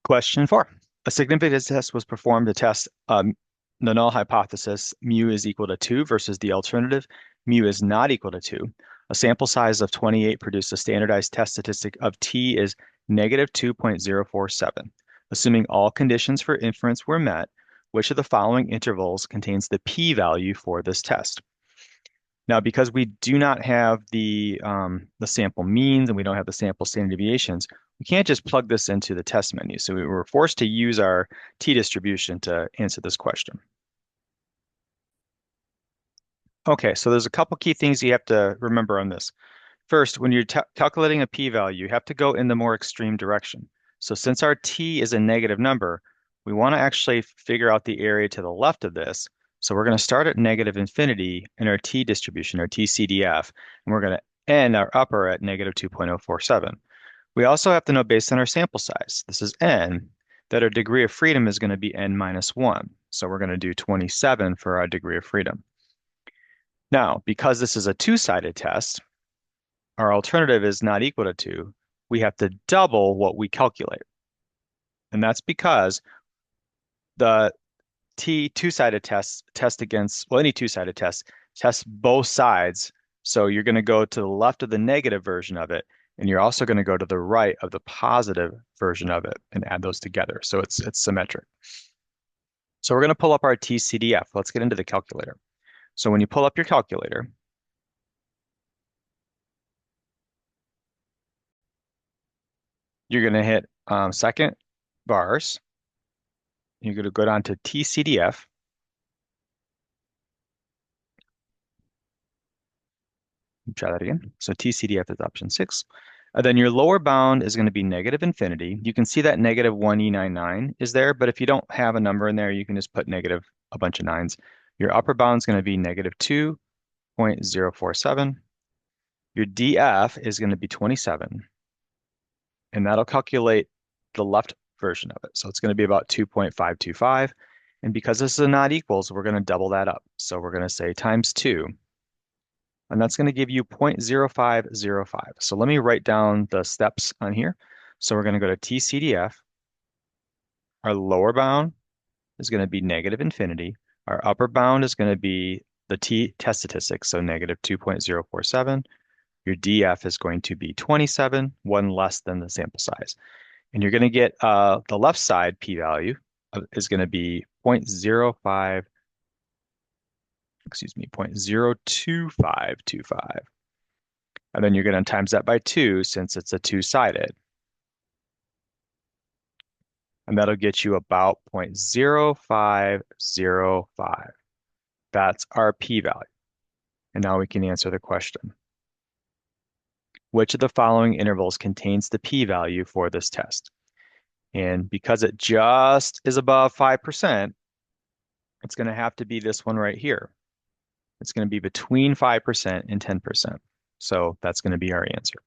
Question 4. A significance test was performed to test the null hypothesis mu is equal to 2 versus the alternative mu is not equal to 2. A sample size of 28 produced a standardized test statistic of t is negative 2.047. Assuming all conditions for inference were met, which of the following intervals contains the p-value for this test? Now, because we do not have the sample means and we don't have the sample standard deviations, we can't just plug this into the test menu. So we were forced to use our t-distribution to answer this question. Okay, so there's a couple key things you have to remember on this. First, when you're calculating a p-value, you have to go in the more extreme direction. So since our t is a negative number, we want to actually figure out the area to the left of this. So we're going to start at negative infinity in our t distribution, our TCDF, and we're going to end our upper at negative 2.047. We also have to know based on our sample size, this is n, that our degree of freedom is going to be n minus 1. So we're going to do 27 for our degree of freedom. Now, because this is a two-sided test, our alternative is not equal to 2, we have to double what we calculate. And that's because the two-sided test against, well, any two-sided test both sides. So you're going to go to the left of the negative version of it, and you're also going to go to the right of the positive version of it and add those together. So it's symmetric. So we're going to pull up our TCDF. Let's get into the calculator. So when you pull up your calculator, you're going to hit second bars. You're going to go down to TCDF. Try that again. So TCDF is option 6. Then your lower bound is going to be negative infinity. You can see that negative 1e99 is there, but if you don't have a number in there, you can just put negative a bunch of nines. Your upper bound is going to be negative 2.047. Your DF is going to be 27, and that'll calculate the left version of it. So it's going to be about 2.525. And because this is a not equals, we're going to double that up. So we're going to say times 2. And that's going to give you 0.0505. So let me write down the steps on here. So we're going to go to TCDF. Our lower bound is going to be negative infinity. Our upper bound is going to be the test statistics, so negative 2.047. Your DF is going to be 27, one less than the sample size. And you're going to get the left side p-value is going to be 0.05, excuse me, 0.02525. And then you're going to times that by 2 since it's a two-sided. And that'll get you about 0.0505. That's our p-value. And now we can answer the question. Which of the following intervals contains the p-value for this test? And because it just is above 5%, it's going to have to be this one right here. It's going to be between 5% and 10%. So that's going to be our answer.